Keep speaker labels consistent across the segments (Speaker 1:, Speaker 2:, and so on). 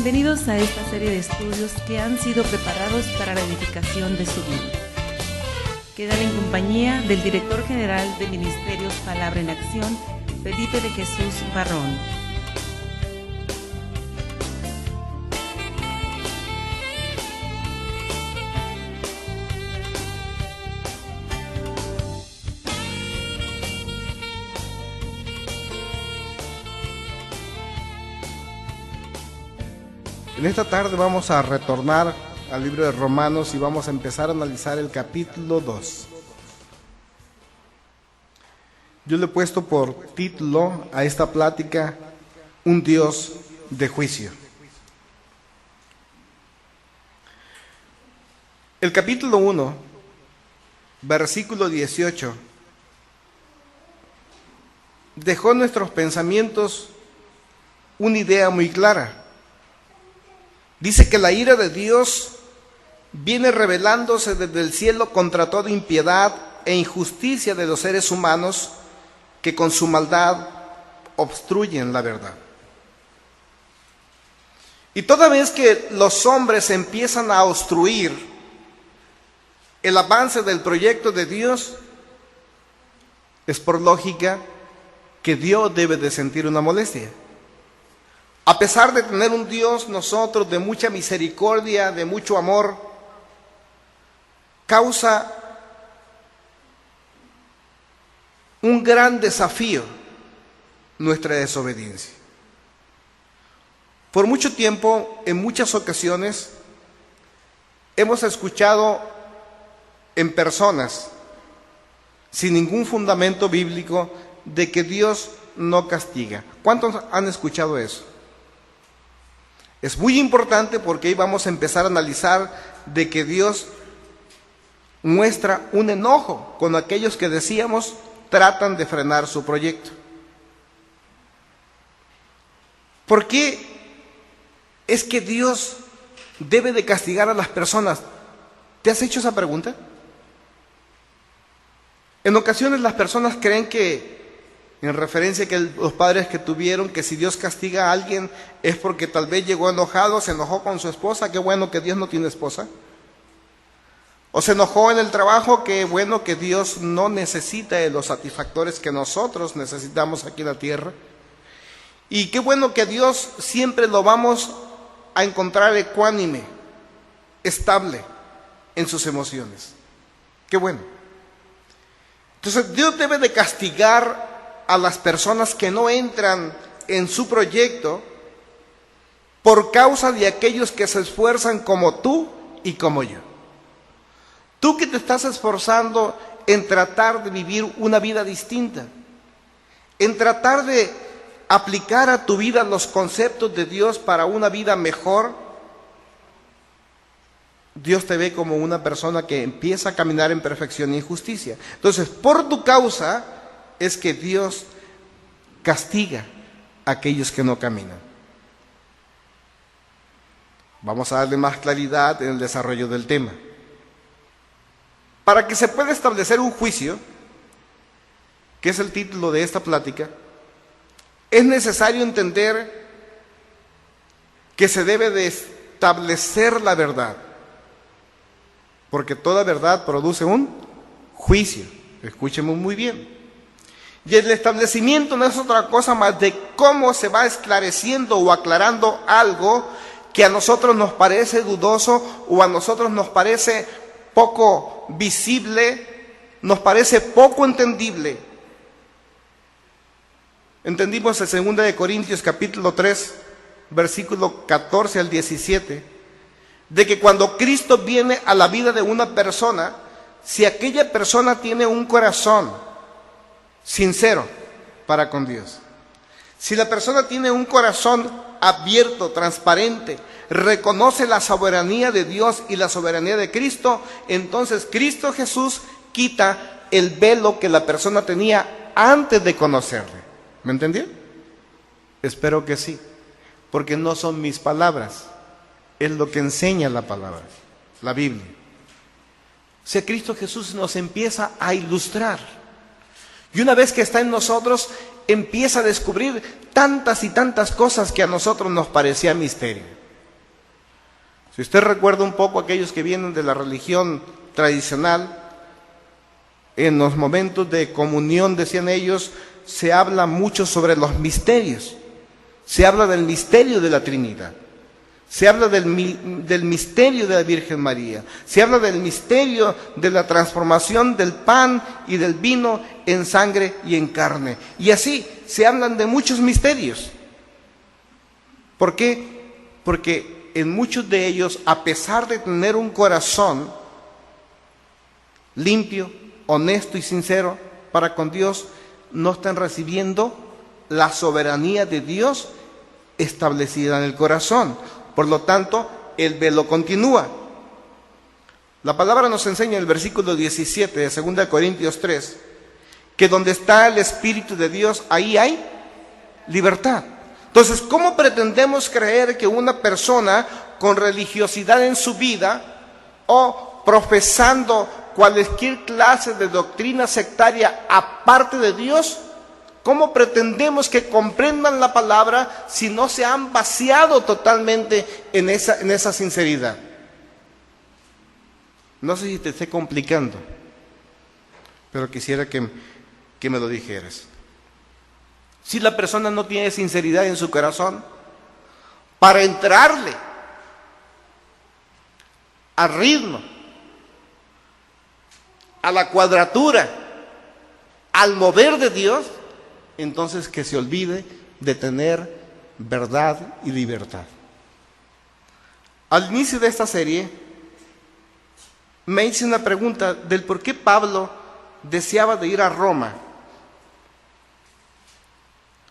Speaker 1: Bienvenidos a esta serie de estudios que han sido preparados para la edificación de su vida. Quedan en compañía del director general de Ministerios Palabra en Acción, Felipe de Jesús Barrón.
Speaker 2: En esta tarde vamos a retornar al libro de Romanos y vamos a empezar a analizar el capítulo 2. Yo le he puesto por título a esta plática, Un Dios de juicio. El capítulo 1, versículo 18, dejó en nuestros pensamientos una idea muy clara. Dice que la ira de Dios viene revelándose desde el cielo contra toda impiedad e injusticia de los seres humanos que con su maldad obstruyen la verdad. Y toda vez que los hombres empiezan a obstruir el avance del proyecto de Dios, es por lógica que Dios debe de sentir una molestia. A pesar de tener un Dios nosotros de mucha misericordia, de mucho amor, causa un gran desafío nuestra desobediencia. Por mucho tiempo, en muchas ocasiones, hemos escuchado en personas, sin ningún fundamento bíblico, de que Dios no castiga. ¿Cuántos han escuchado eso? Es muy importante porque hoy vamos a empezar a analizar de que Dios muestra un enojo con aquellos que decíamos tratan de frenar su proyecto. ¿Por qué es que Dios debe de castigar a las personas? ¿Te has hecho esa pregunta? En ocasiones las personas creen que, en referencia que los padres que tuvieron, que si Dios castiga a alguien es porque tal vez llegó enojado, se enojó con su esposa, qué bueno que Dios no tiene esposa. O se enojó en el trabajo, qué bueno que Dios no necesita de los satisfactores que nosotros necesitamos aquí en la tierra. Y qué bueno que Dios siempre lo vamos a encontrar ecuánime, estable en sus emociones. Qué bueno. Entonces Dios debe de castigar a las personas que no entran en su proyecto por causa de aquellos que se esfuerzan como tú y como yo. Tú que te estás esforzando en tratar de vivir una vida distinta, en tratar de aplicar a tu vida los conceptos de Dios para una vida mejor, Dios te ve como una persona que empieza a caminar en perfección y justicia. Entonces, por tu causa es que Dios castiga a aquellos que no caminan. Vamos a darle más claridad en el desarrollo del tema. Para que se pueda establecer un juicio, que es el título de esta plática, es necesario entender que se debe de establecer la verdad, porque toda verdad produce un juicio. Escúcheme muy bien. Y el establecimiento no es otra cosa más de cómo se va esclareciendo o aclarando algo que a nosotros nos parece dudoso o a nosotros nos parece poco visible, nos parece poco entendible. Entendimos en 2 Corintios capítulo 3, versículo 14 al 17, de que cuando Cristo viene a la vida de una persona, si aquella persona tiene un corazón sincero para con Dios, si la persona tiene un corazón abierto, transparente, reconoce la soberanía de Dios y la soberanía de Cristo, entonces Cristo Jesús quita el velo que la persona tenía antes de conocerle. ¿Me entendió? Espero que sí, porque no son mis palabras, es lo que enseña la palabra, la Biblia. O sea, Cristo Jesús nos empieza a ilustrar. Y una vez que está en nosotros, empieza a descubrir tantas y tantas cosas que a nosotros nos parecía misterio. Si usted recuerda un poco aquellos que vienen de la religión tradicional, en los momentos de comunión, decían ellos, se habla mucho sobre los misterios. Se habla del misterio de la Trinidad. Se habla del misterio de la Virgen María. Se habla del misterio de la transformación del pan y del vino en sangre y en carne. Y así se hablan de muchos misterios. ¿Por qué? Porque en muchos de ellos, a pesar de tener un corazón limpio, honesto y sincero para con Dios, no están recibiendo la soberanía de Dios establecida en el corazón. Por lo tanto, el velo continúa. La palabra nos enseña en el versículo 17 de 2 Corintios 3, que donde está el Espíritu de Dios, ahí hay libertad. Entonces, ¿cómo pretendemos creer que una persona con religiosidad en su vida o profesando cualquier clase de doctrina sectaria aparte de Dios, cómo pretendemos que comprendan la palabra si no se han vaciado totalmente en esa sinceridad? No sé si te esté complicando, pero quisiera que me lo dijeras. Si la persona no tiene sinceridad en su corazón, para entrarle al ritmo, a la cuadratura, al mover de Dios, entonces que se olvide de tener verdad y libertad. Al inicio de esta serie, me hice una pregunta del por qué Pablo deseaba de ir a Roma.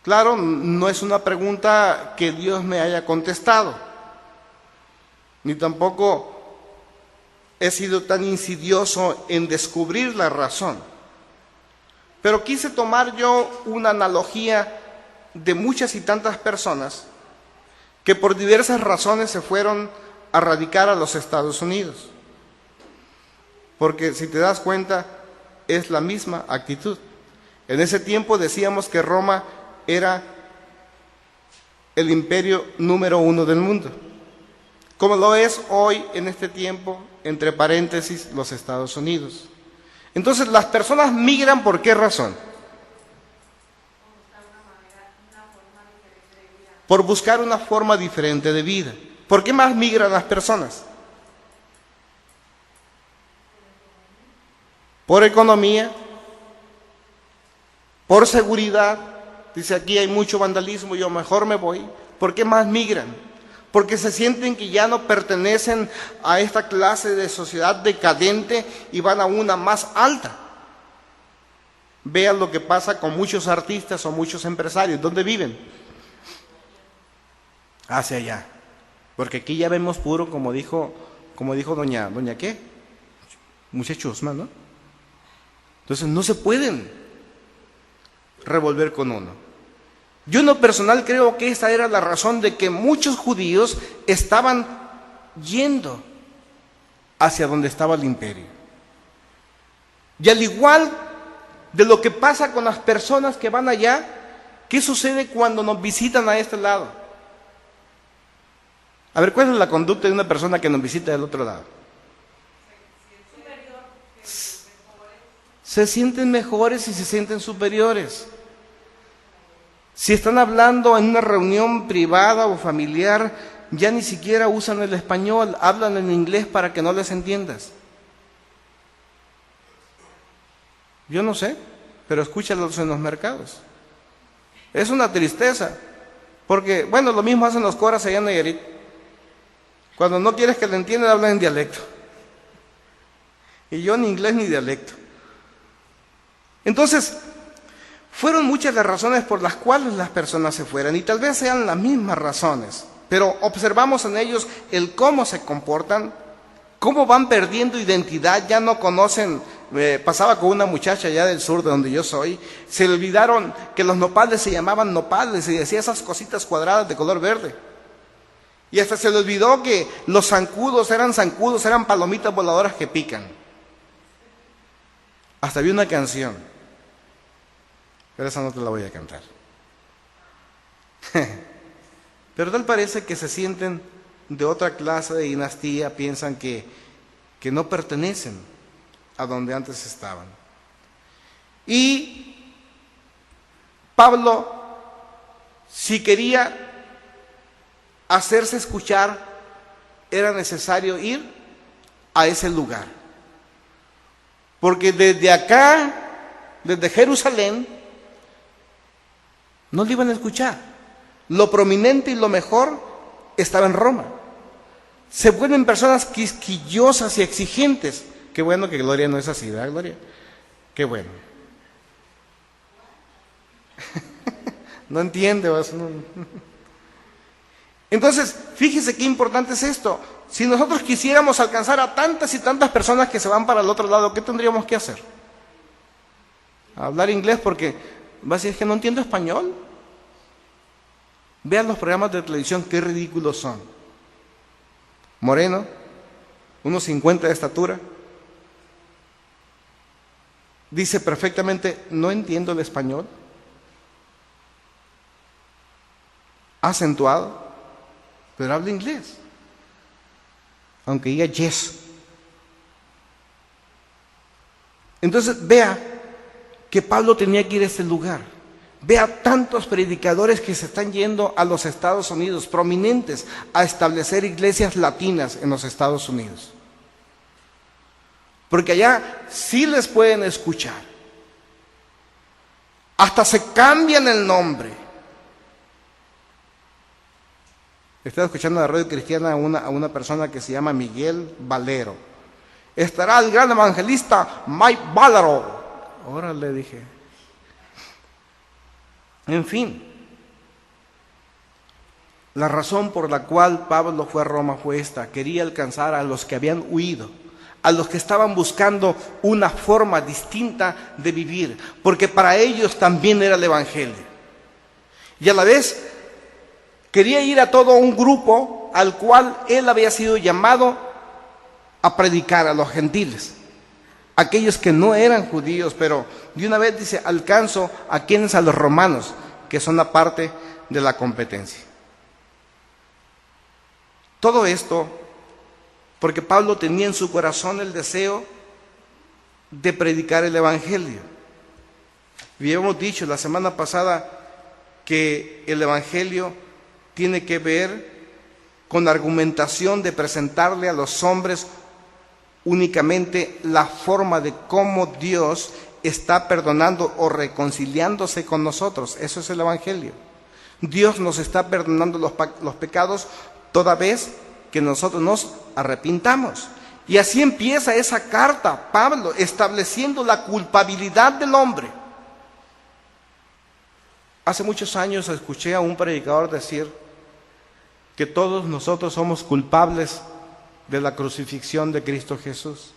Speaker 2: Claro, no es una pregunta que Dios me haya contestado, ni tampoco he sido tan insidioso en descubrir la razón. Pero quise tomar yo una analogía de muchas y tantas personas que por diversas razones se fueron a radicar a los Estados Unidos. Porque si te das cuenta, es la misma actitud. En ese tiempo decíamos que Roma era el imperio número 1 del mundo, como lo es hoy en este tiempo, entre paréntesis, los Estados Unidos. Entonces, las personas migran, ¿por qué razón? Por buscar una forma diferente de vida. ¿Por qué más migran las personas? Por economía, por seguridad. Dice, aquí hay mucho vandalismo, yo mejor me voy. ¿Por qué más migran? Porque se sienten que ya no pertenecen a esta clase de sociedad decadente y van a una más alta. Vean lo que pasa con muchos artistas o muchos empresarios. ¿Dónde viven? Hacia allá. Porque aquí ya vemos puro, como dijo doña ¿qué? Muchachos, ¿no? Entonces no se pueden revolver con uno. Yo en lo personal creo que esa era la razón de que muchos judíos estaban yendo hacia donde estaba el imperio. Y al igual de lo que pasa con las personas que van allá, ¿qué sucede cuando nos visitan a este lado? A ver, ¿cuál es la conducta de una persona que nos visita del otro lado? Se sienten mejores y se sienten superiores. Si están hablando en una reunión privada o familiar, ya ni siquiera usan el español, hablan en inglés para que no les entiendas. Yo no sé, pero escúchalos en los mercados. Es una tristeza, porque, bueno, lo mismo hacen los coras allá en Nayarit. Cuando no quieres que le entiendan, hablan en dialecto. Y yo ni inglés ni dialecto. Entonces, fueron muchas las razones por las cuales las personas se fueran, y tal vez sean las mismas razones, pero observamos en ellos el cómo se comportan, cómo van perdiendo identidad, ya no conocen. Pasaba con una muchacha allá del sur de donde yo soy, se le olvidaron que los nopales se llamaban nopales y decía esas cositas cuadradas de color verde. Y hasta se le olvidó que los zancudos, eran palomitas voladoras que pican. Hasta vi una canción, pero esa no te la voy a cantar. Pero tal parece que se sienten de otra clase de dinastía piensan que no pertenecen a donde antes estaban. Y Pablo, si quería hacerse escuchar, era necesario ir a ese lugar. Porque desde acá, desde Jerusalén, no le iban a escuchar. Lo prominente y lo mejor estaba en Roma. Se vuelven personas quisquillosas y exigentes. Qué bueno que Gloria no es así, ¿verdad, Gloria? Qué bueno. No entiende. Entonces, fíjese qué importante es esto. Si nosotros quisiéramos alcanzar a tantas y tantas personas que se van para el otro lado, ¿qué tendríamos que hacer? Hablar inglés, porque va a decir, es que no entiendo español. Vean los programas de televisión, qué ridículos son. Moreno, unos 50 de estatura, dice perfectamente, no entiendo el español. Acentuado, pero habla inglés. Aunque diga yes. Entonces vea que Pablo tenía que ir a ese lugar. Vea tantos predicadores que se están yendo a los Estados Unidos, prominentes, a establecer iglesias latinas en los Estados Unidos. Porque allá sí les pueden escuchar. Hasta se cambian el nombre. Estaba escuchando en la radio cristiana a una persona que se llama Miguel Valero. Estará el gran evangelista Mike Valero. Ahora le dije. En fin, la razón por la cual Pablo fue a Roma fue esta: quería alcanzar a los que habían huido, a los que estaban buscando una forma distinta de vivir, porque para ellos también era el evangelio. Y a la vez quería ir a todo un grupo al cual él había sido llamado a predicar, a los gentiles, aquellos que no eran judíos, pero de una vez dice, alcanzo a quienes, a los romanos, que son la parte de la competencia. Todo esto porque Pablo tenía en su corazón el deseo de predicar el evangelio. Habíamos dicho la semana pasada que el evangelio tiene que ver con la argumentación de presentarle a los hombres únicamente la forma de cómo Dios está perdonando o reconciliándose con nosotros. Eso es el evangelio. Dios nos está perdonando los pecados toda vez que nosotros nos arrepintamos. Y así empieza esa carta, Pablo, estableciendo la culpabilidad del hombre. Hace muchos años escuché a un predicador decir que todos nosotros somos culpables de la crucifixión de Cristo Jesús.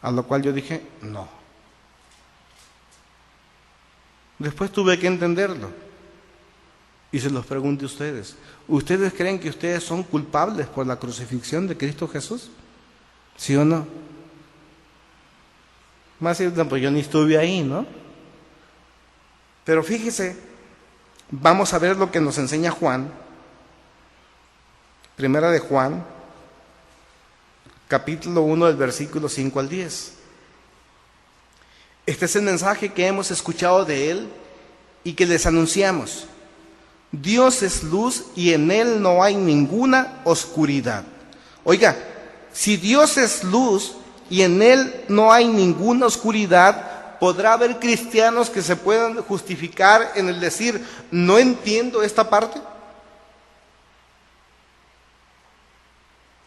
Speaker 2: A lo cual yo dije, no. Después tuve que entenderlo. Y se los pregunto a ustedes. ¿Ustedes creen que ustedes son culpables por la crucifixión de Cristo Jesús? ¿Sí o no? Más bien, pues yo ni estuve ahí, ¿no? Pero fíjese, vamos a ver lo que nos enseña Juan. Primera de Juan, capítulo 1, del versículo 5 al 10. Este es el mensaje que hemos escuchado de Él y que les anunciamos. Dios es luz y en Él no hay ninguna oscuridad. Oiga, si Dios es luz y en Él no hay ninguna oscuridad, ¿podrá haber cristianos que se puedan justificar en el decir, no entiendo esta parte?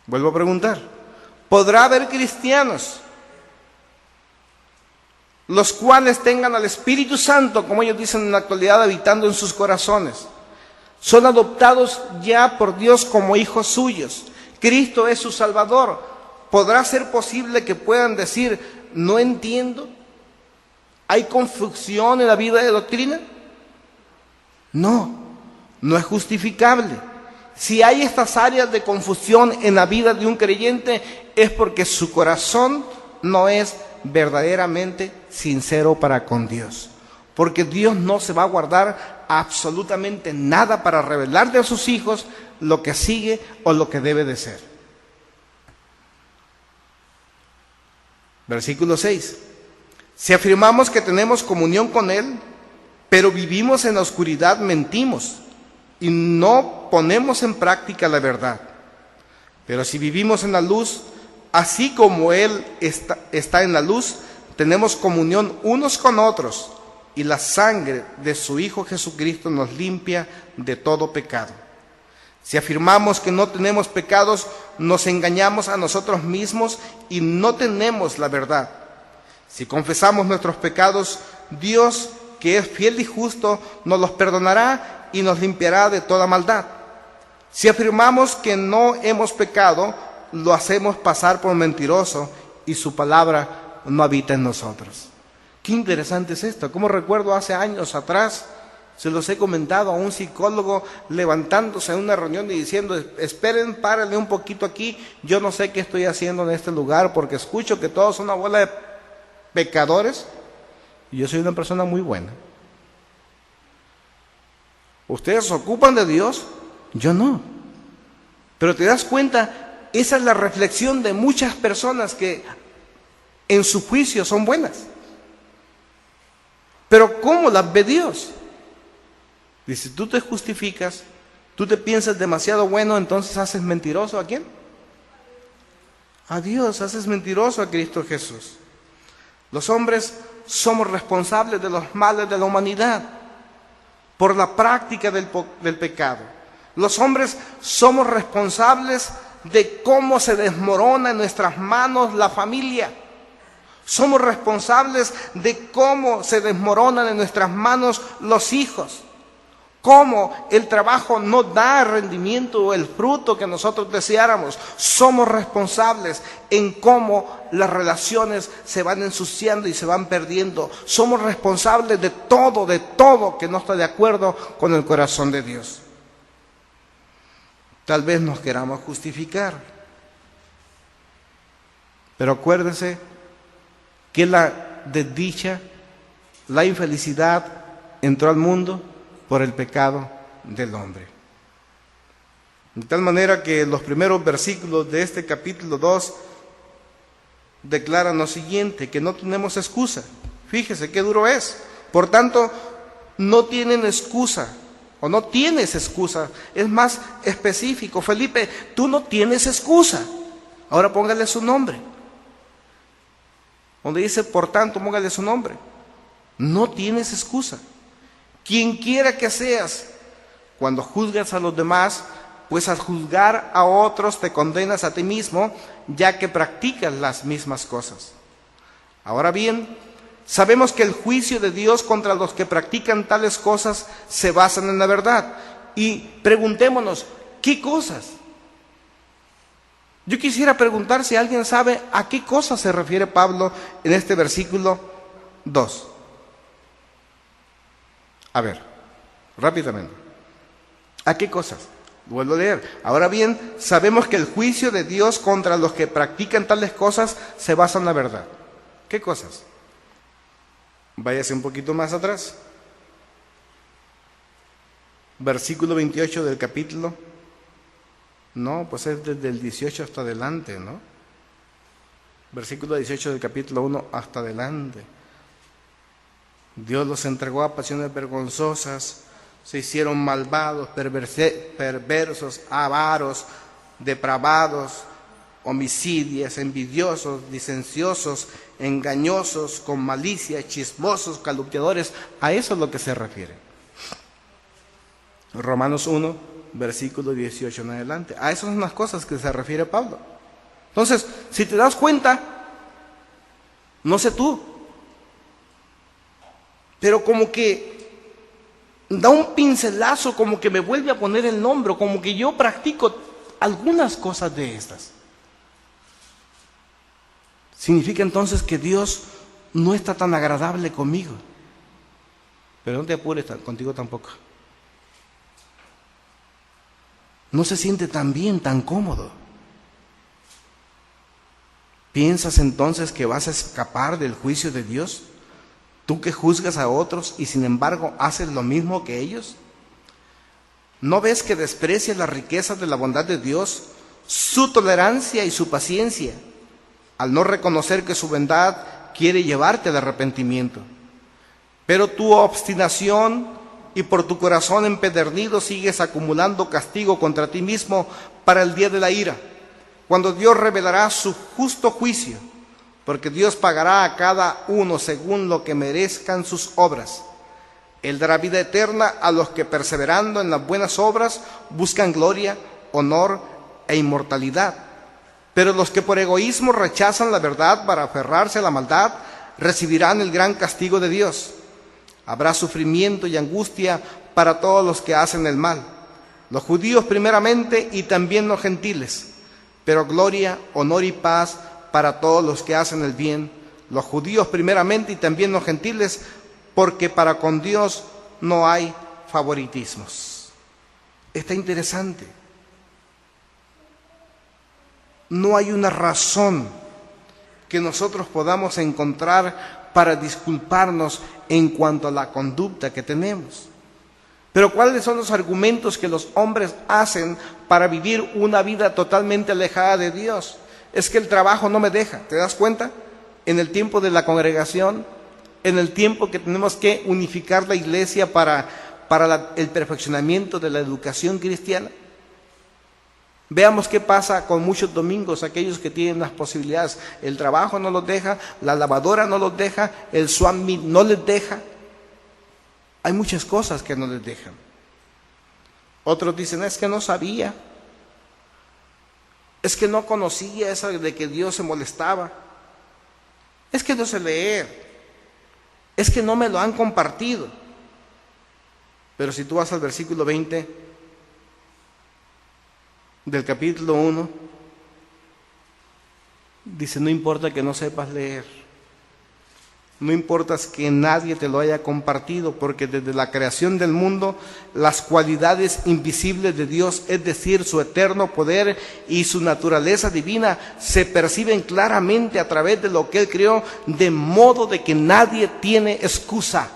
Speaker 2: Vuelvo a preguntar, ¿podrá haber cristianos los cuales tengan al Espíritu Santo, como ellos dicen en la actualidad, habitando en sus corazones? Son adoptados ya por Dios como hijos suyos. Cristo es su Salvador. ¿Podrá ser posible que puedan decir, no entiendo? ¿Hay confusión en la vida de doctrina? No, no es justificable. Si hay estas áreas de confusión en la vida de un creyente, es porque su corazón no es verdaderamente sincero para con Dios. porque Dios no se va a guardar absolutamente nada para revelarle a sus hijos lo que sigue o lo que debe de ser. Versículo 6. Si afirmamos que tenemos comunión con Él, pero vivimos en la oscuridad, mentimos y no ponemos en práctica la verdad. Pero si vivimos en la luz, así como Él está en la luz, tenemos comunión unos con otros, y la sangre de su Hijo Jesucristo nos limpia de todo pecado. Si afirmamos que no tenemos pecados, nos engañamos a nosotros mismos y no tenemos la verdad. Si confesamos nuestros pecados, Dios, que es fiel y justo, nos los perdonará y nos limpiará de toda maldad. Si afirmamos que no hemos pecado, lo hacemos pasar por mentiroso y su palabra no habita en nosotros. Qué interesante es esto. Como recuerdo hace años atrás, se los he comentado a un psicólogo levantándose en una reunión y diciendo: esperen, párenle un poquito aquí, yo no sé qué estoy haciendo en este lugar porque escucho que todos son una bola de pecadores y yo soy una persona muy buena. ¿Ustedes se ocupan de Dios? Yo no. Pero te das cuenta, esa es la reflexión de muchas personas que en su juicio son buenas. Pero ¿cómo las ve Dios? Dice, tú te justificas, tú te piensas demasiado bueno, entonces haces mentiroso ¿a quién? A Dios, haces mentiroso a Cristo Jesús. Los hombres somos responsables de los males de la humanidad por la práctica del pecado. Los hombres somos responsables de cómo se desmorona en nuestras manos la familia. Somos responsables de cómo se desmoronan en nuestras manos los hijos. Cómo el trabajo no da rendimiento o el fruto que nosotros deseáramos. Somos responsables en cómo las relaciones se van ensuciando y se van perdiendo. Somos responsables de todo que no está de acuerdo con el corazón de Dios. Tal vez nos queramos justificar, pero acuérdese que la desdicha, la infelicidad entró al mundo por el pecado del hombre. De tal manera que los primeros versículos de este capítulo 2 declaran lo siguiente, que no tenemos excusa. Fíjese qué duro es. Por tanto, no tienen excusa, o no tienes excusa. Es más específico. Felipe, tú no tienes excusa. Ahora póngale su nombre. Donde dice, por tanto, póngale su nombre. No tienes excusa. Quien quiera que seas, cuando juzgas a los demás, pues al juzgar a otros te condenas a ti mismo, ya que practicas las mismas cosas. Ahora bien, sabemos que el juicio de Dios contra los que practican tales cosas se basan en la verdad. Y preguntémonos, ¿qué cosas? Yo quisiera preguntar si alguien sabe a qué cosas se refiere Pablo en este versículo 2. A ver, rápidamente. ¿A qué cosas? Vuelvo a leer. Ahora bien, sabemos que el juicio de Dios contra los que practican tales cosas se basa en la verdad. ¿Qué cosas? Váyase un poquito más atrás. Versículo 28 del capítulo. No, pues es desde el 18 hasta adelante, ¿no? Versículo 18 del capítulo 1 hasta adelante. Dios los entregó a pasiones vergonzosas, se hicieron malvados, perversos, avaros, depravados, homicidios, envidiosos, disenciosos, engañosos, con malicia, chismosos, calumniadores. A eso es lo que se refiere. Romanos 1, versículo 18 en adelante. A esas son las cosas que se refiere Pablo. Entonces, si te das cuenta, no sé tú, pero como que da un pincelazo, como que me vuelve a poner el nombre, como que yo practico algunas cosas de estas. Significa entonces que Dios no está tan agradable conmigo. Pero no te apures, contigo tampoco. No se siente tan bien, tan cómodo. ¿Piensas entonces que vas a escapar del juicio de Dios? ¿Tú que juzgas a otros y sin embargo haces lo mismo que ellos? ¿No ves que desprecias las riquezas de la bondad de Dios, su tolerancia y su paciencia, al no reconocer que su bondad quiere llevarte al arrepentimiento? Pero tu obstinación y por tu corazón empedernido sigues acumulando castigo contra ti mismo para el día de la ira, cuando Dios revelará su justo juicio, porque Dios pagará a cada uno según lo que merezcan sus obras. Él dará vida eterna a los que perseverando en las buenas obras buscan gloria, honor e inmortalidad. Pero los que por egoísmo rechazan la verdad para aferrarse a la maldad recibirán el gran castigo de Dios. Habrá sufrimiento y angustia para todos los que hacen el mal, los judíos primeramente y también los gentiles, pero gloria, honor y paz para todos los que hacen el bien, los judíos primeramente y también los gentiles, porque para con Dios no hay favoritismos. Está interesante. No hay una razón que nosotros podamos encontrar para disculparnos en cuanto a la conducta que tenemos. Pero ¿cuáles son los argumentos que los hombres hacen para vivir una vida totalmente alejada de Dios? Es que el trabajo no me deja, ¿te das cuenta? En el tiempo de la congregación, en el tiempo que tenemos que unificar la iglesia para el perfeccionamiento de la educación cristiana. Veamos qué pasa con muchos domingos, aquellos que tienen las posibilidades. El trabajo no los deja, la lavadora no los deja, el swam meet no les deja. Hay muchas cosas que no les dejan. Otros dicen, es que no sabía. Es que no conocía eso de que Dios se molestaba. Es que no sé leer. Es que no me lo han compartido. Pero si tú vas al versículo 20 del capítulo 1, dice, no importa que no sepas leer. No importa que nadie te lo haya compartido, porque desde la creación del mundo, las cualidades invisibles de Dios, es decir, su eterno poder y su naturaleza divina, se perciben claramente a través de lo que Él creó, de modo de que nadie tiene excusa.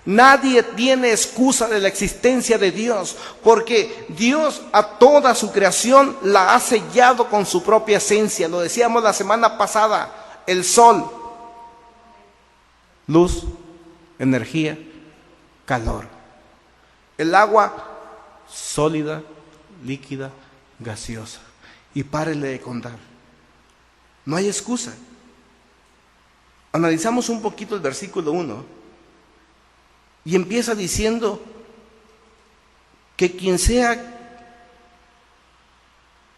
Speaker 2: Nadie tiene excusa de la existencia de Dios, porque Dios a toda su creación la ha sellado con su propia esencia. Lo decíamos la semana pasada, el sol, luz, energía, calor. El agua, sólida, líquida, gaseosa. Y párele de contar. No hay excusa. Analizamos un poquito el versículo 1 y empieza diciendo que quien sea,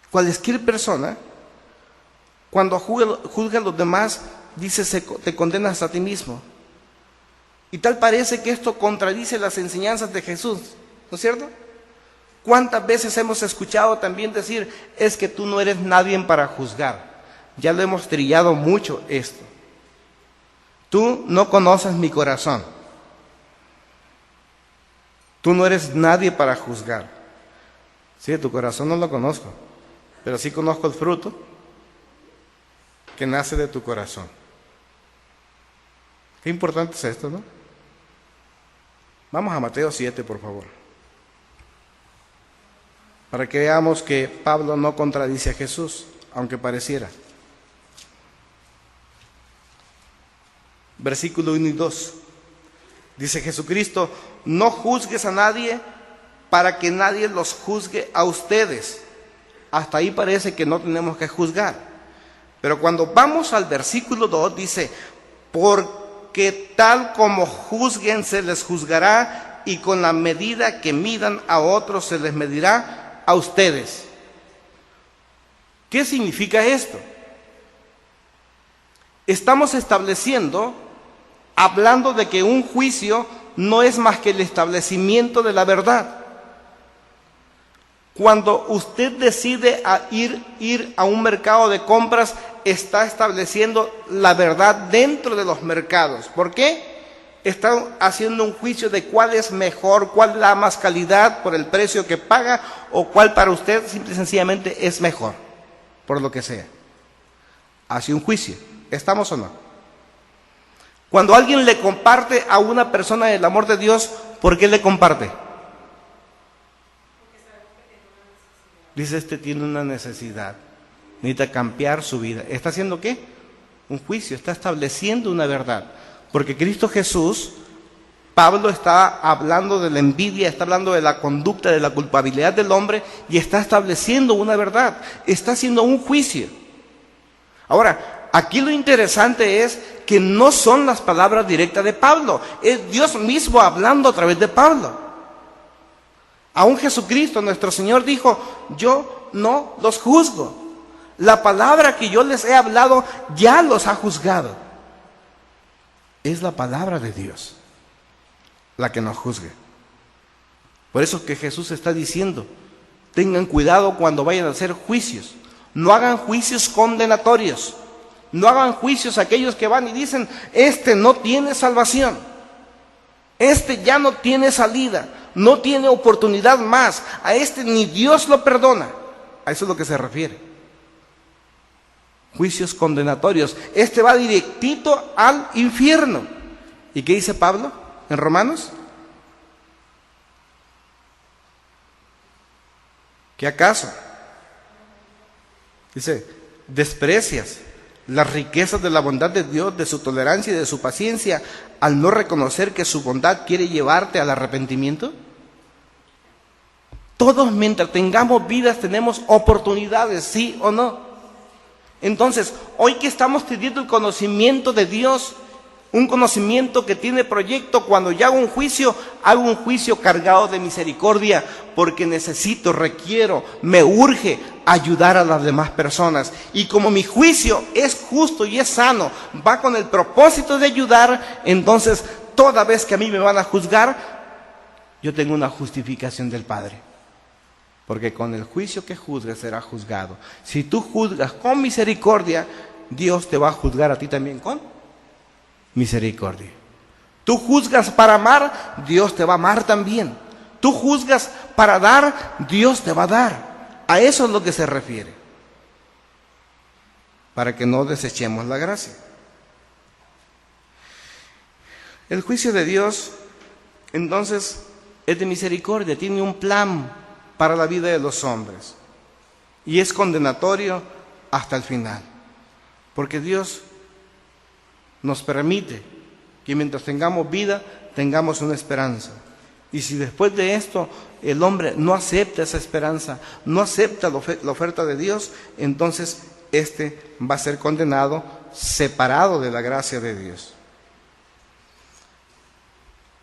Speaker 2: cualquier persona, cuando juzga a los demás, dice, te condenas a ti mismo. Y tal parece que esto contradice las enseñanzas de Jesús, ¿no es cierto? ¿Cuántas veces hemos escuchado también decir, es que tú no eres nadie para juzgar? Ya lo hemos trillado mucho esto. Tú no conoces mi corazón. Tú no eres nadie para juzgar. Sí, tu corazón no lo conozco, pero sí conozco el fruto que nace de tu corazón. Qué importante es esto, ¿no? Vamos a Mateo 7, por favor, para que veamos que Pablo no contradice a Jesús, aunque pareciera. Versículo 1 y 2. Dice Jesucristo, no juzgues a nadie para que nadie los juzgue a ustedes. Hasta ahí parece que no tenemos que juzgar. Pero cuando vamos al versículo 2 dice, porque tal como juzguen se les juzgará y con la medida que midan a otros se les medirá a ustedes. ¿Qué significa esto? Estamos estableciendo, hablando de que un juicio no es más que el establecimiento de la verdad. Cuando usted decide ir a un mercado de compras, está estableciendo la verdad dentro de los mercados. ¿Por qué? Está haciendo un juicio de cuál es mejor, cuál da más calidad por el precio que paga, o cuál para usted simple y sencillamente es mejor, por lo que sea. Hace un juicio. ¿Estamos o no? Cuando alguien le comparte a una persona el amor de Dios, ¿por qué le comparte? Dice, este tiene una necesidad, necesita cambiar su vida. ¿Está haciendo qué? Un juicio, está estableciendo una verdad. Porque Cristo Jesús, Pablo está hablando de la envidia, está hablando de la conducta, de la culpabilidad del hombre y está estableciendo una verdad, está haciendo un juicio. Ahora, aquí lo interesante es que no son las palabras directas de Pablo, es Dios mismo hablando a través de Pablo. Aún Jesucristo, nuestro Señor, dijo, yo no los juzgo. La palabra que yo les he hablado ya los ha juzgado. Es la palabra de Dios la que nos juzgue. Por eso que Jesús está diciendo, tengan cuidado cuando vayan a hacer juicios. No hagan juicios condenatorios. No hagan juicios aquellos que van y dicen, este no tiene salvación. Este ya no tiene salida. No tiene oportunidad más. A este ni Dios lo perdona. A eso es lo que se refiere. Juicios condenatorios. Este va directito al infierno. ¿Y qué dice Pablo en Romanos? ¿Qué acaso? Dice, desprecias las riquezas de la bondad de Dios, de su tolerancia y de su paciencia, al no reconocer que su bondad quiere llevarte al arrepentimiento. Todos mientras tengamos vidas tenemos oportunidades, ¿sí o no? Entonces, hoy que estamos teniendo el conocimiento de Dios, un conocimiento que tiene proyecto, cuando yo hago un juicio cargado de misericordia, porque necesito, requiero, me urge ayudar a las demás personas. Y como mi juicio es justo y es sano, va con el propósito de ayudar, entonces toda vez que a mí me van a juzgar, yo tengo una justificación del Padre. Porque con el juicio que juzgues será juzgado. Si tú juzgas con misericordia, Dios te va a juzgar a ti también con misericordia. Tú juzgas para amar, Dios te va a amar también. Tú juzgas para dar, Dios te va a dar. A eso es lo que se refiere. Para que no desechemos la gracia. El juicio de Dios, entonces, es de misericordia, tiene un plan para la vida de los hombres. Y es condenatorio hasta el final. Porque Dios nos permite que mientras tengamos vida, tengamos una esperanza. Y si después de esto el hombre no acepta esa esperanza, no acepta la oferta de Dios, entonces este va a ser condenado, separado de la gracia de Dios.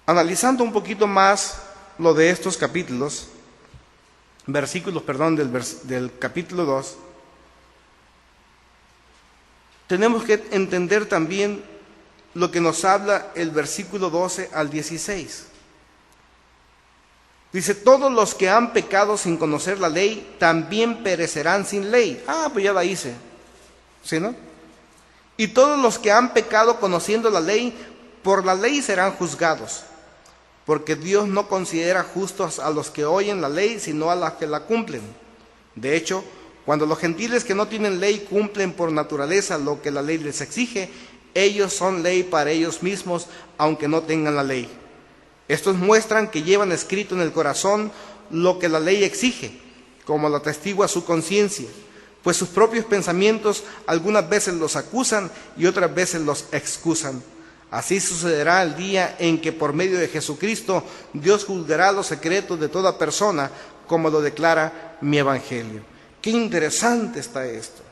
Speaker 2: Analizando un poquito más lo de estos capítulos, del capítulo 2, tenemos que entender también lo que nos habla el versículo 12 al 16. Dice, todos los que han pecado sin conocer la ley, también perecerán sin ley. Pues ya la hice. ¿Sí, no? Y todos los que han pecado conociendo la ley, por la ley serán juzgados. Porque Dios no considera justos a los que oyen la ley, sino a los que la cumplen. De hecho, cuando los gentiles que no tienen ley cumplen por naturaleza lo que la ley les exige, ellos son ley para ellos mismos, aunque no tengan la ley. Estos muestran que llevan escrito en el corazón lo que la ley exige, como lo atestigua su conciencia, pues sus propios pensamientos algunas veces los acusan y otras veces los excusan. Así sucederá el día en que por medio de Jesucristo Dios juzgará los secretos de toda persona, como lo declara mi evangelio. Qué interesante está esto.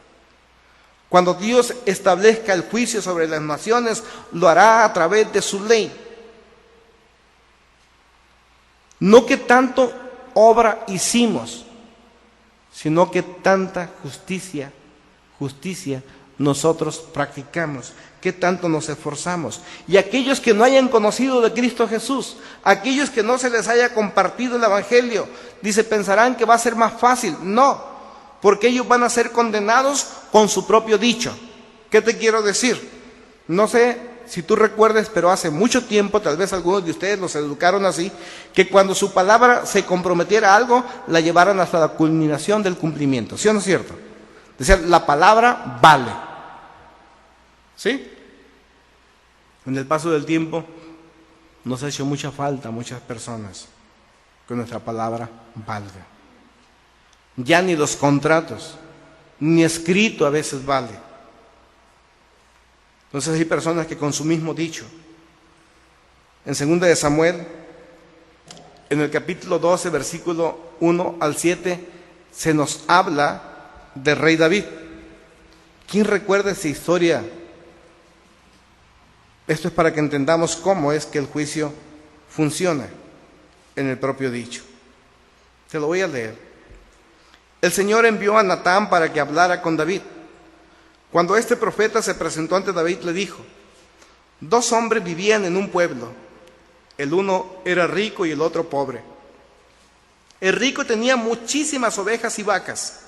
Speaker 2: Cuando Dios establezca el juicio sobre las naciones, lo hará a través de su ley. No que tanto obra hicimos, sino que tanta justicia nosotros practicamos, que tanto nos esforzamos. Y aquellos que no hayan conocido de Cristo Jesús, aquellos que no se les haya compartido el evangelio, dice, pensarán que va a ser más fácil. No, porque ellos van a ser condenados con su propio dicho. ¿Qué te quiero decir? No sé si tú recuerdes, pero hace mucho tiempo, tal vez algunos de ustedes los educaron así, que cuando su palabra se comprometiera a algo, la llevaran hasta la culminación del cumplimiento. ¿Sí o no es cierto? Decían, la palabra vale. ¿Sí? En el paso del tiempo nos ha hecho mucha falta a muchas personas que nuestra palabra valga. Ya ni los contratos, ni escrito a veces vale. Entonces hay personas que con su mismo dicho, en 2 de Samuel, en el capítulo 12, versículo 1 al 7, se nos habla del rey David. ¿Quién recuerda esa historia? Esto es para que entendamos cómo es que el juicio funciona en el propio dicho. Te lo voy a leer. El Señor envió a Natán para que hablara con David. Cuando este profeta se presentó ante David, le dijo: 2 hombres vivían en un pueblo. El uno era rico y el otro pobre. El rico tenía muchísimas ovejas y vacas.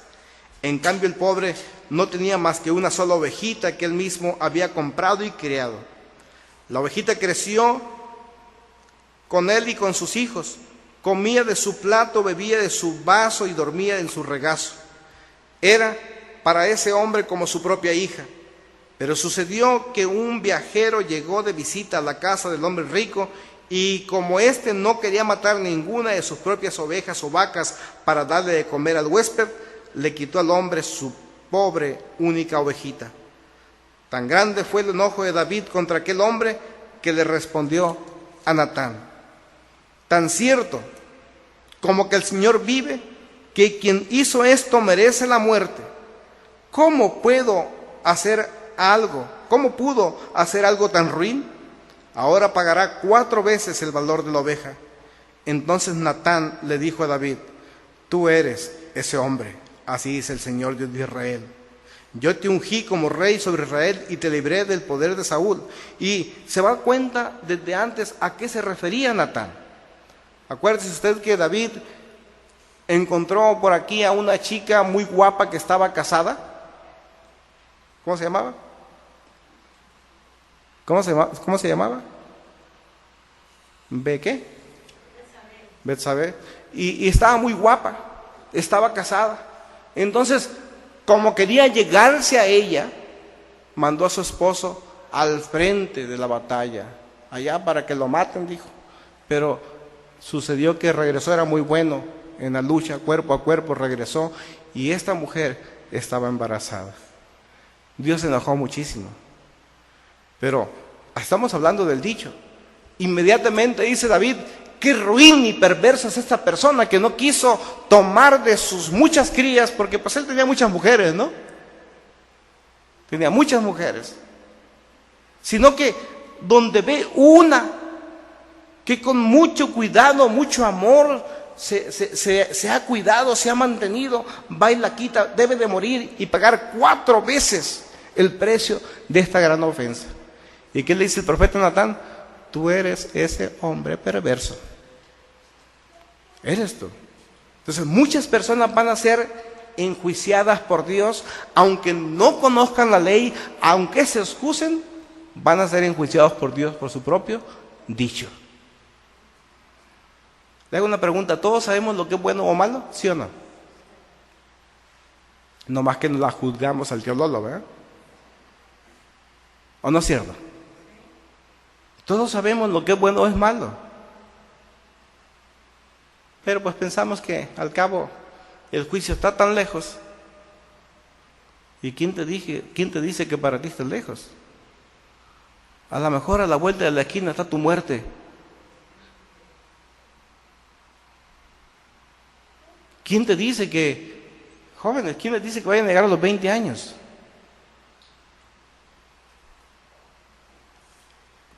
Speaker 2: En cambio, el pobre no tenía más que una sola ovejita que él mismo había comprado y criado. La ovejita creció con él y con sus hijos. Comía de su plato, bebía de su vaso y dormía en su regazo. Era para ese hombre como su propia hija. Pero sucedió que un viajero llegó de visita a la casa del hombre rico, y como éste no quería matar ninguna de sus propias ovejas o vacas para darle de comer al huésped, le quitó al hombre su pobre única ovejita. Tan grande fue el enojo de David contra aquel hombre que le respondió a Natán: tan cierto como que el Señor vive, que quien hizo esto merece la muerte. ¿Cómo pudo hacer algo tan ruin? Ahora pagará 4 veces el valor de la oveja. Entonces Natán le dijo a David: tú eres ese hombre, así dice el Señor Dios de Israel. Yo te ungí como rey sobre Israel y te libré del poder de Saúl. Y se va a dar cuenta desde antes a qué se refería Natán. Acuérdese usted que David encontró por aquí a una chica muy guapa que estaba casada. ¿Cómo se llamaba? ¿Cómo se llamaba? ¿Qué? Betsabé. Y estaba muy guapa, estaba casada. Entonces, como quería llegarse a ella, mandó a su esposo al frente de la batalla, allá para que lo maten, dijo. Pero sucedió que regresó, era muy bueno en la lucha, cuerpo a cuerpo, regresó, y esta mujer estaba embarazada. Dios se enojó muchísimo. Pero estamos hablando del dicho. Inmediatamente dice David: qué ruin y perversa es esta persona que no quiso tomar de sus muchas crías, porque pues él tenía muchas mujeres, ¿no? Tenía muchas mujeres. Sino que donde ve una que con mucho cuidado, mucho amor se ha cuidado, se ha mantenido, va y la quita, debe de morir y pagar 4 veces el precio de esta gran ofensa. ¿Y qué le dice el profeta Natán? Tú eres ese hombre perverso. Eres tú. Entonces muchas personas van a ser enjuiciadas por Dios, aunque no conozcan la ley, aunque se excusen, van a ser enjuiciados por Dios por su propio dicho. Le hago una pregunta: ¿todos sabemos lo que es bueno o malo? ¿Sí o no? No más que nos la juzgamos al tío Lolo, ¿verdad? ¿O no es cierto? Todos sabemos lo que es bueno o es malo. Pero pues pensamos que al cabo el juicio está tan lejos. ¿Y quién te dice que para ti está lejos? A lo mejor a la vuelta de la esquina está tu muerte. ¿Quién te dice que, jóvenes, quién les dice que vayan a llegar a los 20 años?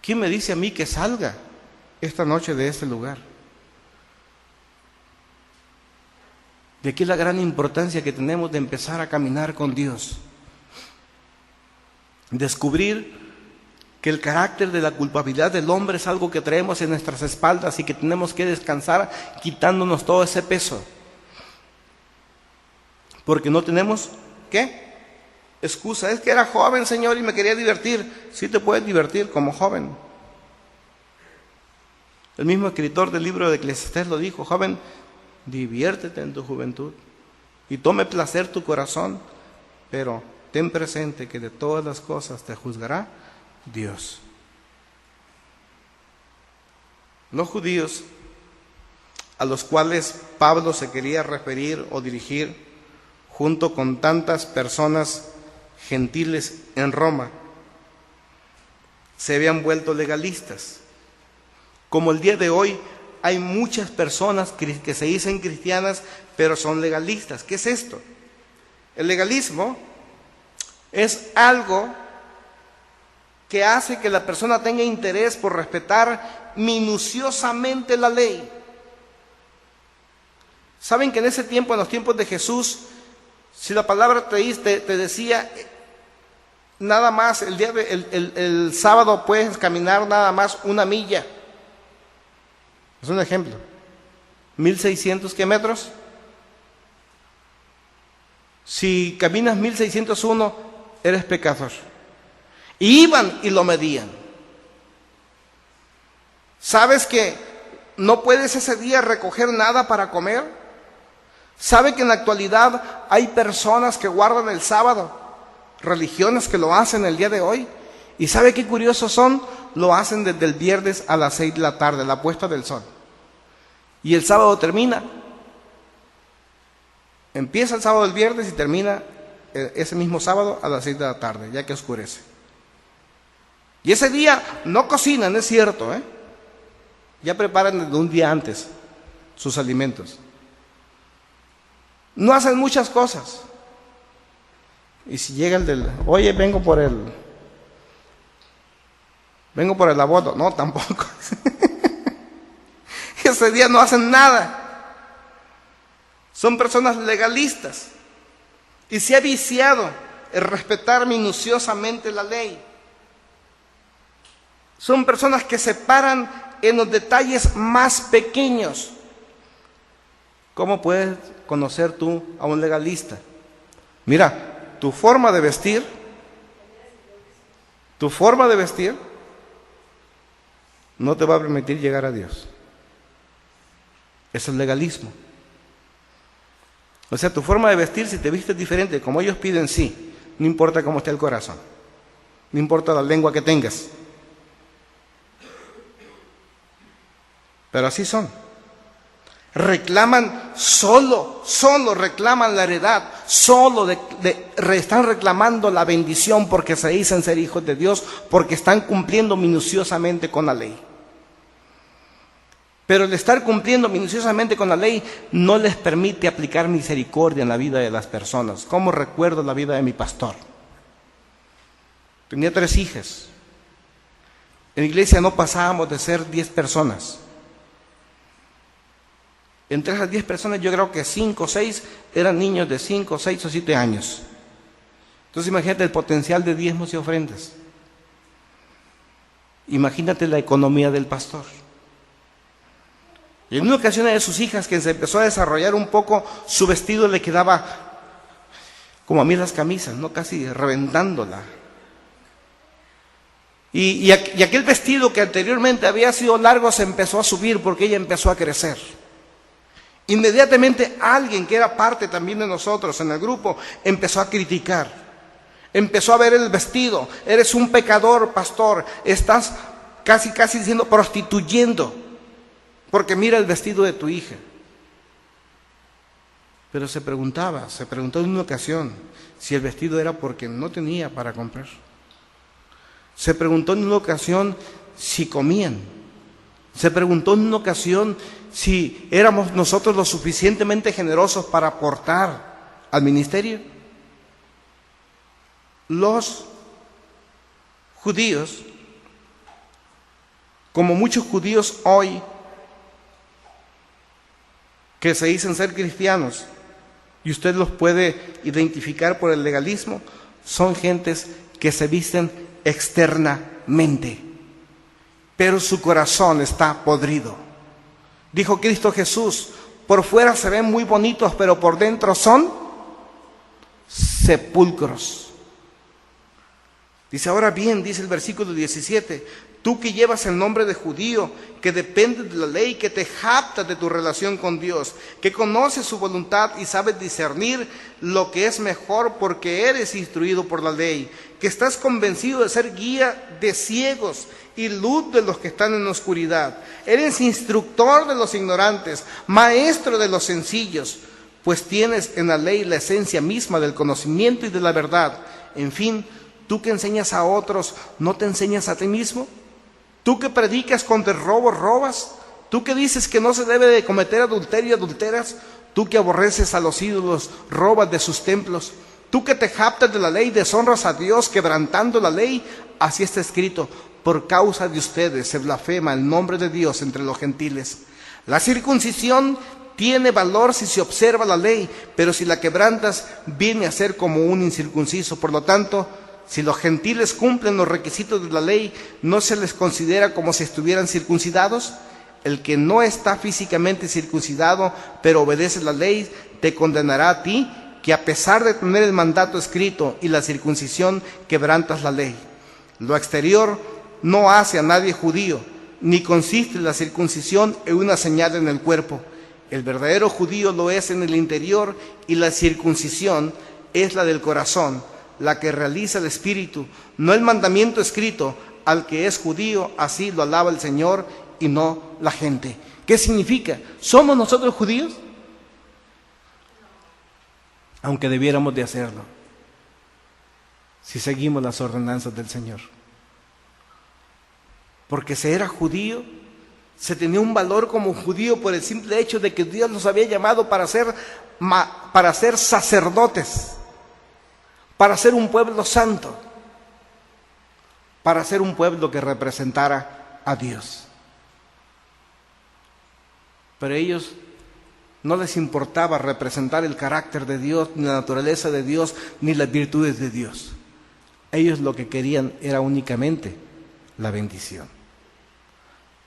Speaker 2: ¿Quién me dice a mí que salga esta noche de este lugar? De aquí la gran importancia que tenemos de empezar a caminar con Dios. Descubrir que el carácter de la culpabilidad del hombre es algo que traemos en nuestras espaldas y que tenemos que descansar quitándonos todo ese peso. Porque no tenemos, ¿qué? Excusa. Es que era joven, Señor, y me quería divertir. Sí te puedes divertir como joven. El mismo escritor del libro de Eclesiastés lo dijo: joven, diviértete en tu juventud y tome placer tu corazón, pero ten presente que de todas las cosas te juzgará Dios. Los judíos a los cuales Pablo se quería referir o dirigir, junto con tantas personas gentiles en Roma, se habían vuelto legalistas. Como el día de hoy hay muchas personas que se dicen cristianas, pero son legalistas. ¿Qué es esto? El legalismo es algo que hace que la persona tenga interés por respetar minuciosamente la ley. ¿Saben que en ese tiempo, en los tiempos de Jesús, si la palabra te decía nada más, el sábado puedes caminar nada más 1 milla? Es un ejemplo. 1.600 ¿qué metros? Si caminas 1.601, eres pecador. Y iban y lo medían. ¿Sabes que no puedes ese día recoger nada para comer? ¿Sabe que en la actualidad hay personas que guardan el sábado? Religiones que lo hacen el día de hoy. ¿Y sabe qué curiosos son? Lo hacen desde el viernes a las 6 de la tarde, la puesta del sol. Y el sábado termina. Empieza el sábado el viernes y termina ese mismo sábado a las 6 de la tarde, ya que oscurece. Y ese día no cocinan, es cierto, ya preparan desde un día antes sus alimentos. No hacen muchas cosas. Y si llega el oye, vengo por el abono. No, tampoco. Ese día no hacen nada. Son personas legalistas. Y se ha viciado el respetar minuciosamente la ley. Son personas que se paran en los detalles más pequeños. ¿Cómo puedes conocer tú a un legalista? Mira, tu forma de vestir no te va a permitir llegar a Dios. Es el legalismo. O sea, tu forma de vestir, si te vistes diferente, como ellos piden, sí. No importa cómo esté el corazón. No importa la lengua que tengas. Pero así son. Reclaman solo reclaman la heredad, están reclamando la bendición porque se dicen ser hijos de Dios, porque están cumpliendo minuciosamente con la ley. Pero el estar cumpliendo minuciosamente con la ley no les permite aplicar misericordia en la vida de las personas. Como recuerdo la vida de mi pastor. Tenía 3 hijas. En la iglesia no pasábamos de ser 10 personas. Entre esas 10 personas yo creo que 5 o 6 eran niños de 5, 6 o 7 años. Entonces imagínate el potencial de diezmos y ofrendas. Imagínate la economía del pastor. Y en una ocasión de sus hijas que se empezó a desarrollar un poco, su vestido le quedaba como a mí las camisas, ¿no? Casi reventándola. Y aquel vestido que anteriormente había sido largo se empezó a subir porque ella empezó a crecer. Inmediatamente alguien que era parte también de nosotros en el grupo empezó a criticar. Empezó a ver el vestido. Eres un pecador, pastor. Estás casi diciendo prostituyendo. Porque mira el vestido de tu hija. Pero se preguntó en una ocasión si el vestido era porque no tenía para comprar. Se preguntó en una ocasión si comían. Se preguntó en una ocasión si éramos nosotros lo suficientemente generosos para aportar al ministerio. Los judíos, como muchos judíos hoy, que se dicen ser cristianos, y usted los puede identificar por el legalismo, son gentes que se visten externamente, pero su corazón está podrido. Dijo Cristo Jesús, por fuera se ven muy bonitos, pero por dentro son sepulcros. Dice, ahora bien, dice el versículo 17, Tú que llevas el nombre de judío, que dependes de la ley, que te jactas de tu relación con Dios, que conoces su voluntad y sabes discernir lo que es mejor porque eres instruido por la ley, que estás convencido de ser guía de ciegos y luz de los que están en la oscuridad. Eres instructor de los ignorantes, maestro de los sencillos, pues tienes en la ley la esencia misma del conocimiento y de la verdad. En fin, tú que enseñas a otros, ¿no te enseñas a ti mismo? Tú que predicas contra el robo, robas. Tú que dices que no se debe de cometer adulterio y adulteras. Tú que aborreces a los ídolos, robas de sus templos. Tú que te jactas de la ley, deshonras a Dios quebrantando la ley. Así está escrito: por causa de ustedes se blasfema el nombre de Dios entre los gentiles. La circuncisión tiene valor si se observa la ley, pero si la quebrantas, viene a ser como un incircunciso. Por lo tanto, si los gentiles cumplen los requisitos de la ley, ¿no se les considera como si estuvieran circuncidados? El que no está físicamente circuncidado, pero obedece la ley, te condenará a ti, que a pesar de tener el mandato escrito y la circuncisión, quebrantas la ley. Lo exterior no hace a nadie judío, ni consiste la circuncisión en una señal en el cuerpo. El verdadero judío lo es en el interior, y la circuncisión es la del corazón, la que realiza el Espíritu, no el mandamiento escrito. Al que es judío, así lo alaba el Señor y no la gente. ¿Qué significa? ¿Somos nosotros judíos? Aunque debiéramos de hacerlo, si seguimos las ordenanzas del Señor. Porque se era judío, se tenía un valor como judío por el simple hecho de que Dios nos había llamado para ser sacerdotes, para ser un pueblo santo, para ser un pueblo que representara a Dios. Pero a ellos no les importaba representar el carácter de Dios, ni la naturaleza de Dios, ni las virtudes de Dios. Ellos lo que querían era únicamente la bendición.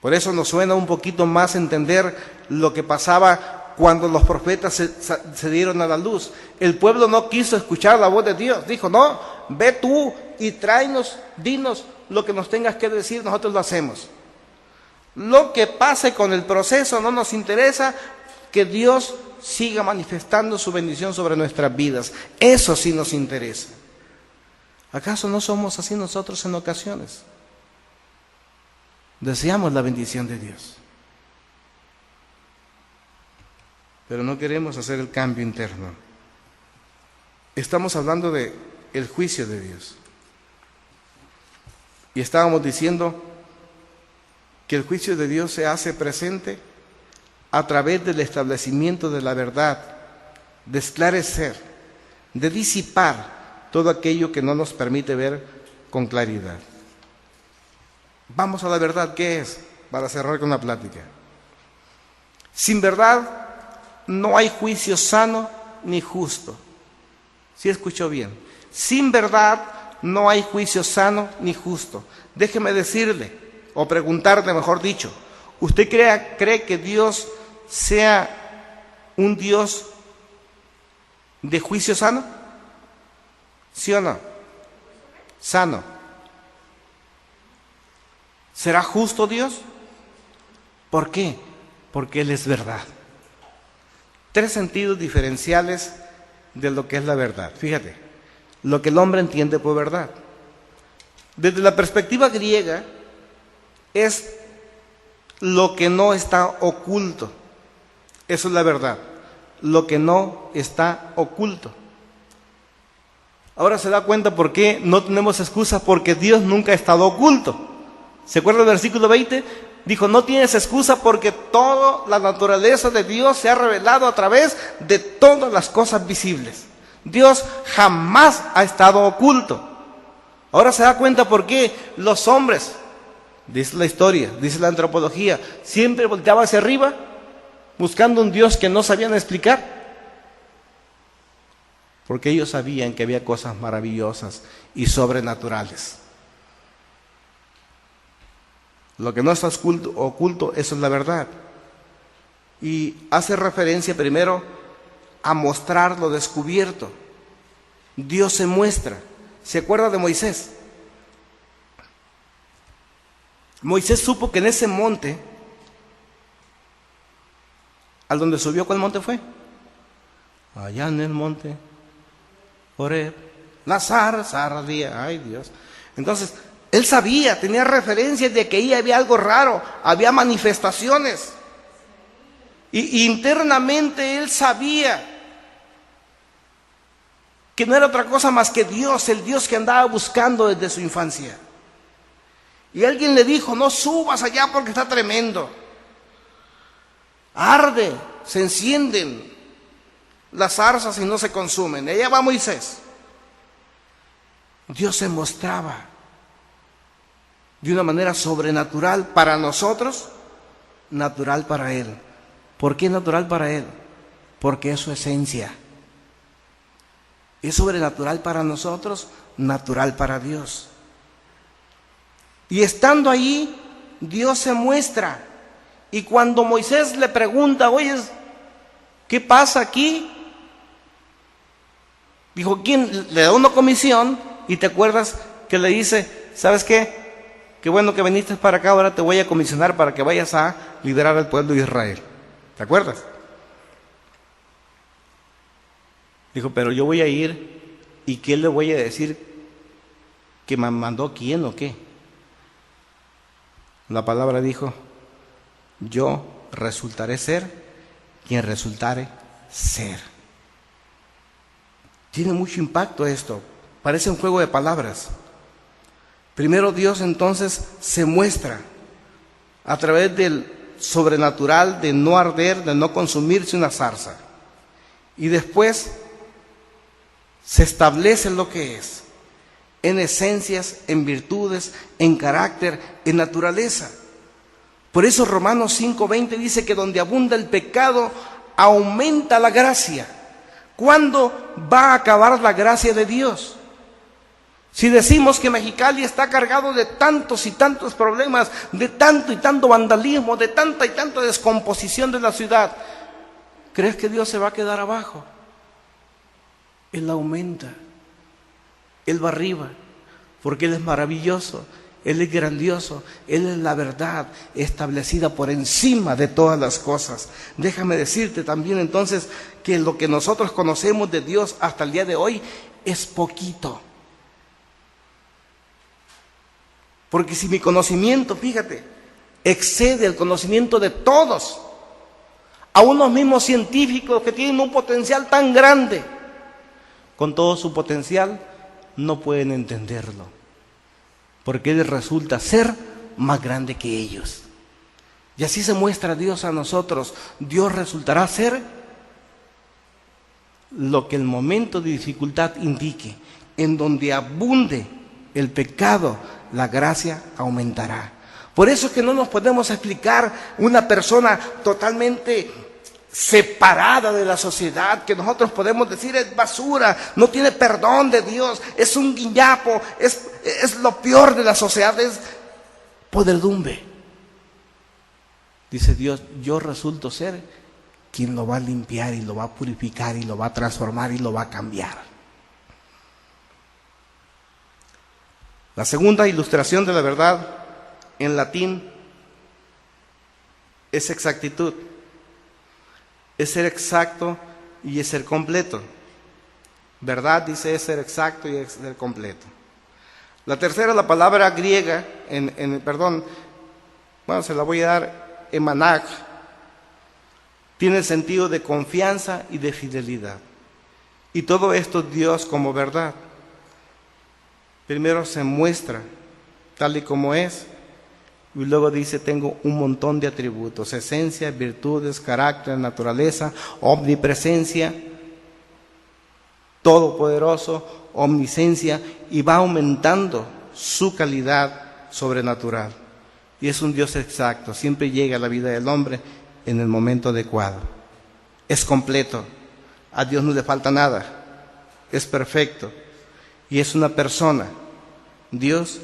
Speaker 2: Por eso nos suena un poquito más entender lo que pasaba cuando los profetas se dieron a la luz. El pueblo no quiso escuchar la voz de Dios. Dijo: no, ve tú y tráenos, dinos lo que nos tengas que decir, nosotros lo hacemos. Lo que pase con el proceso no nos interesa, que Dios siga manifestando su bendición sobre nuestras vidas. Eso sí nos interesa. ¿Acaso no somos así nosotros en ocasiones? Deseamos la bendición de Dios, pero no queremos hacer el cambio interno. Estamos hablando de el juicio de Dios. Y estábamos diciendo que el juicio de Dios se hace presente a través del establecimiento de la verdad, de esclarecer, de disipar todo aquello que no nos permite ver con claridad. Vamos a la verdad, ¿qué es? Para cerrar con la plática. Sin verdad no hay juicio sano ni justo. ¿Sí escuchó bien? Sin verdad no hay juicio sano ni justo. Déjeme decirle, o preguntarle, mejor dicho, ¿usted cree que Dios sea un Dios de juicio sano? ¿Sí o no? Sano. ¿Será justo Dios? ¿Por qué? Porque Él es verdad. 3 sentidos diferenciales de lo que es la verdad. Fíjate, lo que el hombre entiende por verdad. Desde la perspectiva griega, es lo que no está oculto. Eso es la verdad. Lo que no está oculto. Ahora se da cuenta por qué no tenemos excusa, porque Dios nunca ha estado oculto. ¿Se acuerda del versículo 20? Dijo: no tienes excusa porque toda la naturaleza de Dios se ha revelado a través de todas las cosas visibles. Dios jamás ha estado oculto. Ahora se da cuenta por qué los hombres, dice la historia, dice la antropología, siempre volteaban hacia arriba buscando un Dios que no sabían explicar. Porque ellos sabían que había cosas maravillosas y sobrenaturales. Lo que no está oculto, eso es la verdad. Y hace referencia primero a mostrar lo descubierto. Dios se muestra. ¿Se acuerda de Moisés? Moisés supo que en ese monte, al donde subió, ¿cuál monte fue? Allá en el monte Horeb, la zarza ardía. Ay, Dios. Entonces, él sabía, tenía referencias de que ahí había algo raro, había manifestaciones. Y internamente él sabía que no era otra cosa más que Dios, el Dios que andaba buscando desde su infancia. Y alguien le dijo: no subas allá porque está tremendo. Arde, se encienden las zarzas y no se consumen. Allá va Moisés. Dios se mostraba de una manera sobrenatural para nosotros, natural para Él. ¿Por qué natural para Él? Porque es su esencia. Es sobrenatural para nosotros, natural para Dios. Y estando allí, Dios se muestra. Y cuando Moisés le pregunta: oye, ¿qué pasa aquí? Dijo: ¿quién? Le da una comisión. Y te acuerdas que le dice: ¿sabes qué? Qué bueno que viniste para acá, ahora te voy a comisionar para que vayas a liderar al pueblo de Israel. ¿Te acuerdas? Dijo: pero yo voy a ir, ¿y qué le voy a decir? ¿Que me mandó quién o qué? La palabra dijo: yo resultaré ser quien resultare ser. Tiene mucho impacto esto. Parece un juego de palabras. Primero Dios entonces se muestra a través del sobrenatural, de no arder, de no consumirse una zarza. Y después se establece lo que es, en esencias, en virtudes, en carácter, en naturaleza. Por eso Romanos 5:20 dice que donde abunda el pecado, aumenta la gracia. ¿Cuándo va a acabar la gracia de Dios? Si decimos que Mexicali está cargado de tantos y tantos problemas, de tanto y tanto vandalismo, de tanta y tanta descomposición de la ciudad, ¿crees que Dios se va a quedar abajo? Él aumenta, Él va arriba, porque Él es maravilloso, Él es grandioso, Él es la verdad establecida por encima de todas las cosas. Déjame decirte también entonces que lo que nosotros conocemos de Dios hasta el día de hoy es poquito. Porque si mi conocimiento, fíjate, excede el conocimiento de todos, a unos mismos científicos que tienen un potencial tan grande, con todo su potencial no pueden entenderlo, porque Él resulta ser más grande que ellos. Y así se muestra Dios a nosotros. Dios resultará ser lo que el momento de dificultad indique. En donde abunde el pecado, la gracia aumentará. Por eso es que no nos podemos explicar una persona totalmente separada de la sociedad, que nosotros podemos decir es basura, no tiene perdón de Dios, es un guiñapo, es lo peor de la sociedad, es podredumbre. Dice Dios: yo resulto ser quien lo va a limpiar y lo va a purificar y lo va a transformar y lo va a cambiar. La segunda ilustración de la verdad en latín es exactitud. Es ser exacto y es ser completo. Verdad, dice, es ser exacto y es ser completo. La tercera, la palabra griega, se la voy a dar, emanag, tiene el sentido de confianza y de fidelidad. Y todo esto Dios como verdad. Primero se muestra tal y como es, y luego dice: tengo un montón de atributos, esencia, virtudes, carácter, naturaleza, omnipresencia, todopoderoso, omniscencia, y va aumentando su calidad sobrenatural. Y es un Dios exacto, siempre llega a la vida del hombre en el momento adecuado. Es completo, a Dios no le falta nada, es perfecto. Y es una persona, Dios,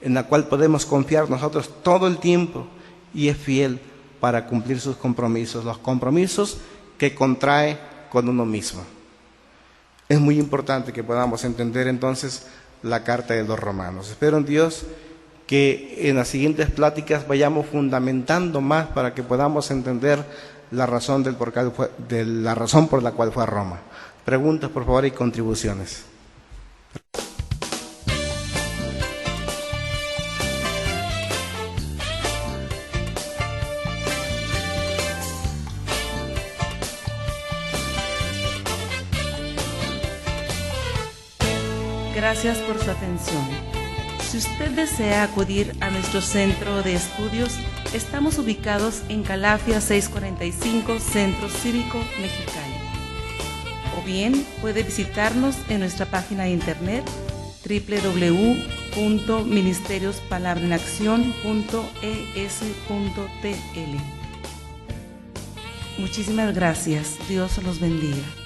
Speaker 2: en la cual podemos confiar nosotros todo el tiempo, y es fiel para cumplir sus compromisos, los compromisos que contrae con uno mismo. Es muy importante que podamos entender entonces la carta de los Romanos. Espero en Dios que en las siguientes pláticas vayamos fundamentando más para que podamos entender la razón por la cual fue a Roma. Preguntas, por favor, y contribuciones.
Speaker 1: Gracias por su atención. Si usted desea acudir a nuestro centro de estudios, estamos ubicados en Calafia 645, Centro Cívico Mexicali. O bien puede visitarnos en nuestra página de internet www.ministeriosPalabraenAcción.es.tl. Muchísimas gracias. Dios los bendiga.